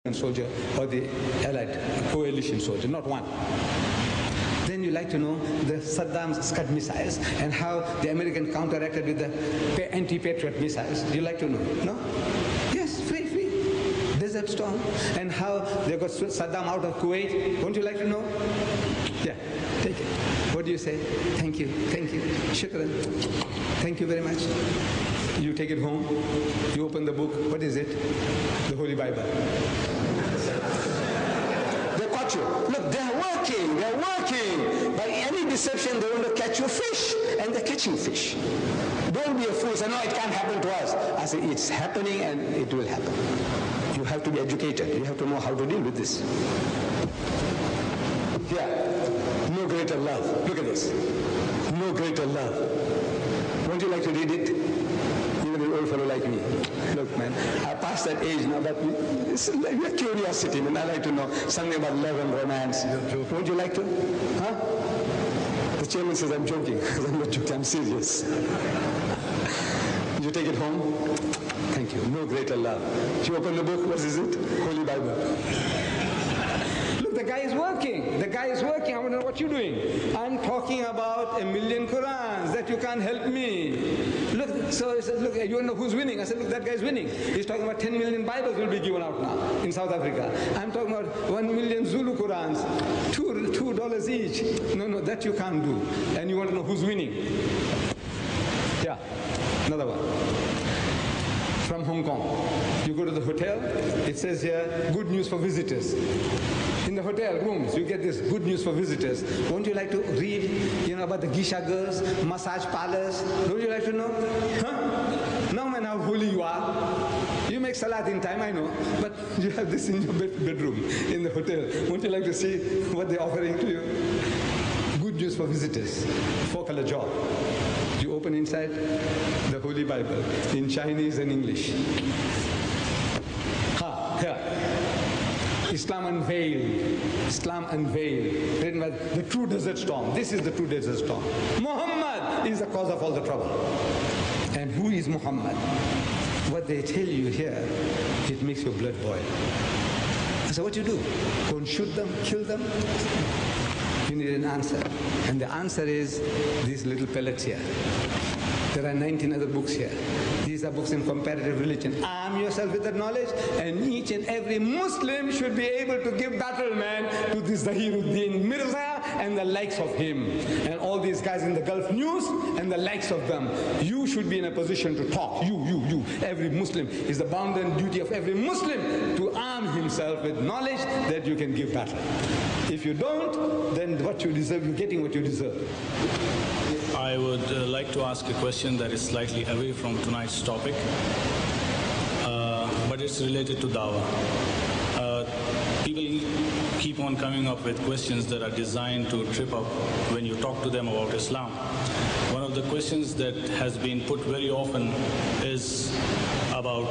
soldier or the Allied coalition soldier, not one. Then you like to know the Saddam's Scud missiles and how the American counteracted with the anti-Patriot missiles. Do you like to know? No? Yes, free. Desert Storm. And how they got Saddam out of Kuwait. Won't you like to know? Yeah, take it. What do you say? Thank you. Shukran. Thank you very much. You take it home, you open the book, what is it? The Holy Bible. They caught you. Look, they're working. By any deception, they want to catch you fish, and they're catching fish. Don't be a fool, say, no, it can't happen to us. I say, it's happening and it will happen. You have to be educated. You have to know how to deal with this. Yeah, no greater love. Look at this. No greater love. Won't you like to read it? Even an old fellow like me. Look, man, I passed that age now, but it's like a curiosity, man. I like to know something about love and romance. Won't you like to? Huh? The chairman says I'm joking. I'm not joking, I'm serious. You take it home? Thank you. No greater love. You open the book, what is it? Holy Bible. Look, the guy is working. I want to know what you're doing. I'm talking about 1,000,000 Qurans that you can't help me. Look, so he said, look, you want to know who's winning? I said, look, that guy's winning. He's talking about 10 million Bibles will be given out now in South Africa. I'm talking about 1 million Zulu Qurans, $2 each. No, that you can't do. And you want to know who's winning? Yeah, another one. From Hong Kong. You go to the hotel, it says here, good news for visitors. In the hotel rooms, you get this good news for visitors. Won't you like to read, about the geisha girls, massage parlors? Don't you like to know? Huh? Now, man, how holy you are. You make salat in time, I know, but you have this in your bedroom, in the hotel. Won't you like to see what they're offering to you? Good news for visitors. 4-color job. You open inside the Holy Bible in Chinese and English. Here. Islam Unveiled, written by the true desert storm. This is the true desert storm. Muhammad is the cause of all the trouble. And who is Muhammad? What they tell you here, it makes your blood boil. So what you do? Go and shoot them, kill them? You need an answer. And the answer is these little pellets here. There are 19 other books here. These are books in comparative religion. Arm yourself with that knowledge, and each and every Muslim should be able to give battle, man, to this Zahiruddin Mirza and the likes of him. And all these guys in the Gulf News and the likes of them. You should be in a position to talk. You. Every Muslim is the bounden duty of every Muslim to arm himself with knowledge that you can give battle. If you don't, then what you deserve, you're getting what you deserve. I would like to ask a question that is slightly away from tonight's topic, but it's related to dawah. People keep on coming up with questions that are designed to trip up when you talk to them about Islam. One of the questions that has been put very often is about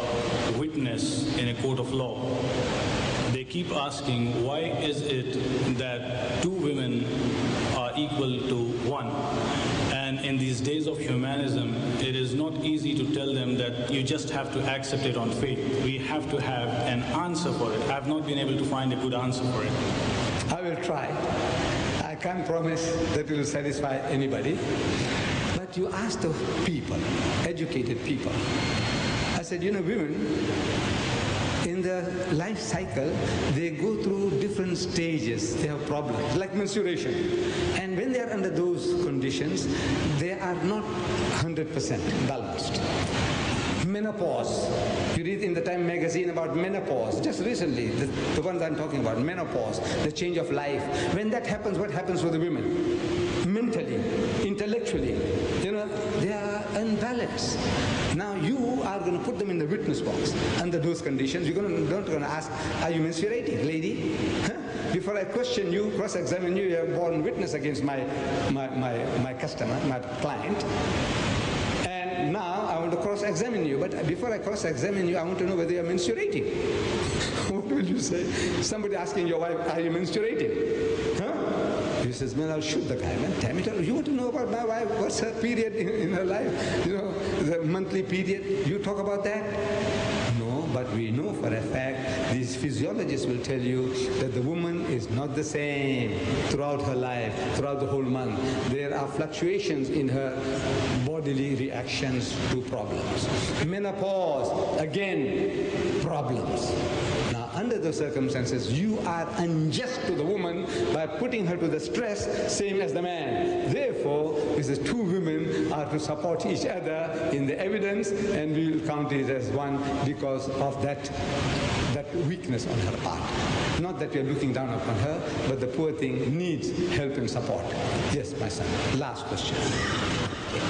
witness in a court of law. They keep asking, why is it that 2 women are equal to 1? And in these days of humanism, it is not easy to tell them that you just have to accept it on faith. We have to have an answer for it. I have not been able to find a good answer for it. I will try. I can't promise that it will satisfy anybody. But you ask the people, educated people. I said, women, in their life cycle, they go through different stages. They have problems, like menstruation. And when they are under those conditions, they are not 100% balanced. Menopause. You read in the Time magazine about menopause, just recently, the ones I'm talking about, menopause, the change of life. When that happens, what happens with the women? Mentally, intellectually, they are unbalanced. Now you are going to put them in the witness box under those conditions. You're not going to ask, are you menstruating, lady? Huh? Before I question you, cross-examine you, you have borne witness against my customer, my client. And now I want to cross-examine you. But before I cross-examine you, I want to know whether you're menstruating. What will you say? Somebody asking your wife, are you menstruating? Huh? He says, man, I'll shoot the guy, man. Damn it, you want to know about my wife? What's her period in her life? The monthly period. You talk about that? No. but we know for a fact, these physiologists will tell you that the woman is not the same throughout her life, throughout the whole month. There are fluctuations in her bodily reactions to problems. Menopause, again, problems. Now, under those circumstances, you are unjust to the woman by putting her to the stress, same as the man. Therefore, this is two women are to support each other in the evidence, and we will count it as one because of that weakness on her part. Not that we are looking down upon her, but the poor thing needs help and support. Yes, my son. Last question.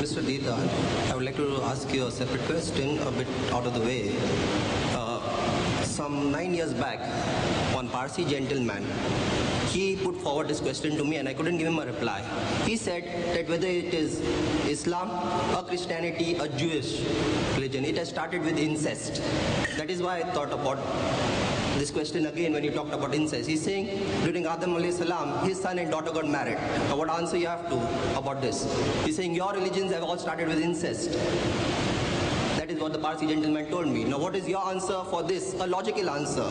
Mr. Deedat, I would like to ask you a separate question, a bit out of the way. Some 9 years back, one Parsi gentleman, he put forward this question to me and I couldn't give him a reply. He said that whether it is Islam or Christianity or Jewish religion, it has started with incest. That is why I thought about this question again when you talked about incest. He's saying during Adam alayhi salam, his son and daughter got married. Now what answer you have to about this? He's saying your religions have all started with incest. That is what the Parsi gentleman told me. Now what is your answer for this? A logical answer.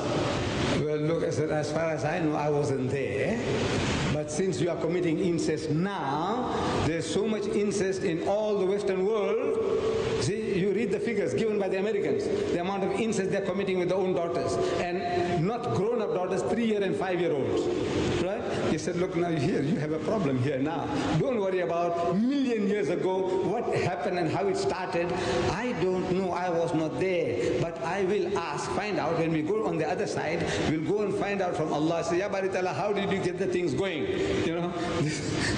Well, look, as far as I know, I wasn't there. But since you are committing incest now, there's so much incest in all the Western world. See, you read the figures given by the Americans, the amount of incest they're committing with their own daughters, and not grown-up daughters, 3-year and 5-year-olds. Right? He said, look, now here, you have a problem here now. Don't worry about a million years ago, what happened and how it started. I don't know, I was not there. But I will ask, find out, when we go on the other side, we'll go and find out from Allah. Say, Ya Bari Ta'ala, how did you get the things going? You know?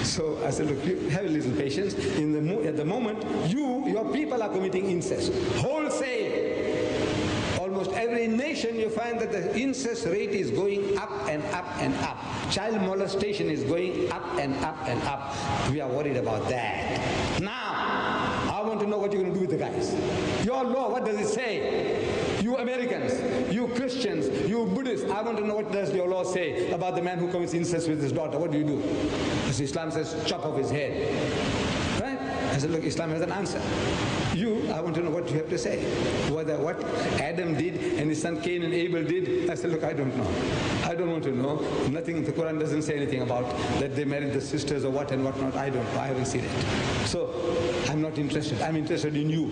So I said, look, you have a little patience. At the moment, your people are committing incest. Wholesale. Almost every nation you find that the incest rate is going up and up and up. Child molestation is going up and up and up. We are worried about that. Now, I want to know what you're going to do with the guys. Your law, what does it say? You Americans, you Christians, you Buddhists, I want to know what does your law say about the man who commits incest with his daughter. What do you do? Because Islam says, chop off his head. Right? I said, look, Islam has an answer. I want to know what you have to say. Whether what Adam did and his son Cain and Abel did, I said, look, I don't know. I don't want to know. Nothing in the Quran doesn't say anything about that they married the sisters or what and what not. I don't know. I haven't seen it. So, I'm not interested. I'm interested in you,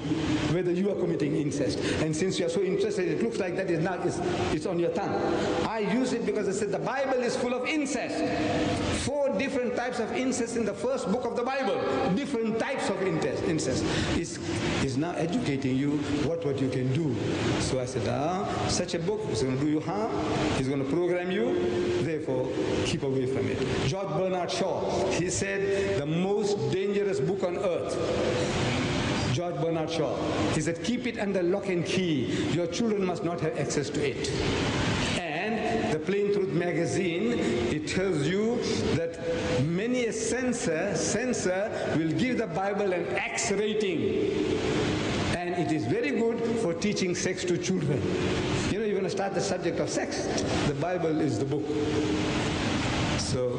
whether you are committing incest. And since you are so interested, it looks like that is now, it's on your tongue. I use it because I said the Bible is full of incest. 4 different types of incest in the first book of the Bible. Different types of incest. Is now educating you what you can do. So I said, such a book is going to do you harm, it's going to program you, therefore keep away from it. George Bernard Shaw, he said, the most dangerous book on earth. George Bernard Shaw, he said, keep it under lock and key. Your children must not have access to it. And the Plain Truth magazine, it tells you that many a censor will give the Bible an X rating. And it is very good for teaching sex to children. You know, you're going to start the subject of sex. The Bible is the book. So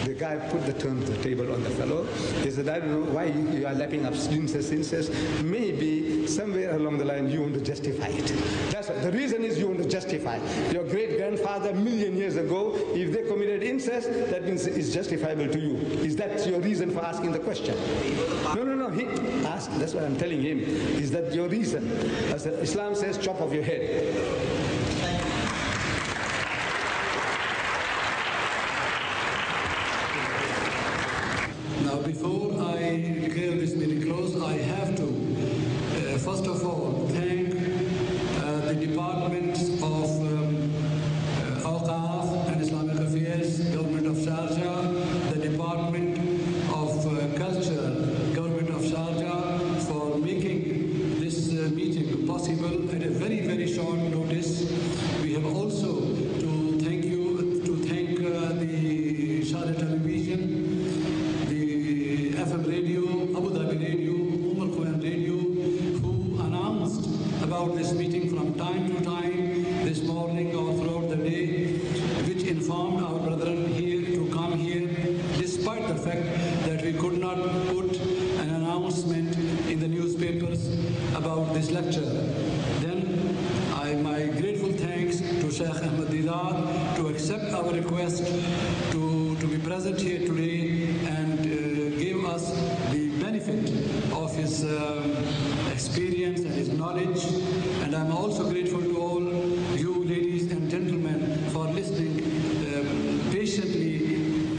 the guy put the terms on the table on the fellow. He said, I don't know why you are lapping up incest. Maybe somewhere along the line you want to justify it. That's what, the reason is you want to justify. Your great-grandfather a million years ago, if they committed incest, that means it's justifiable to you. Is that your reason for asking the question? No. He asked, that's what I'm telling him. Is that your reason? As Islam says, chop off your head. Now, before I declare this meeting closed, I have to, first of all, thank the Department of Awqaf and Islamic Affairs, Government of Sharjah, the Department of Culture, Government of Sharjah, for making this meeting possible at a very, very short notice. We have also to thank the Sharjah Television, FM Radio, Abu Dhabi Radio, Al Radio, who announced about this meeting from time to time, this morning or throughout the day, which informed our brethren here to come here, despite the fact that we could not put an announcement in the newspapers about this lecture. Then Deedat to accept our request to be present here today and give us the benefit of his experience and his knowledge. And I'm also grateful to all you ladies and gentlemen for listening patiently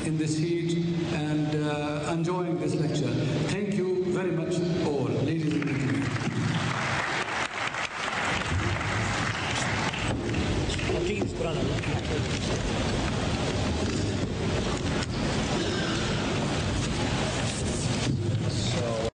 in this heat and enjoying this lecture. Thank you very much all, ladies and gentlemen. Please,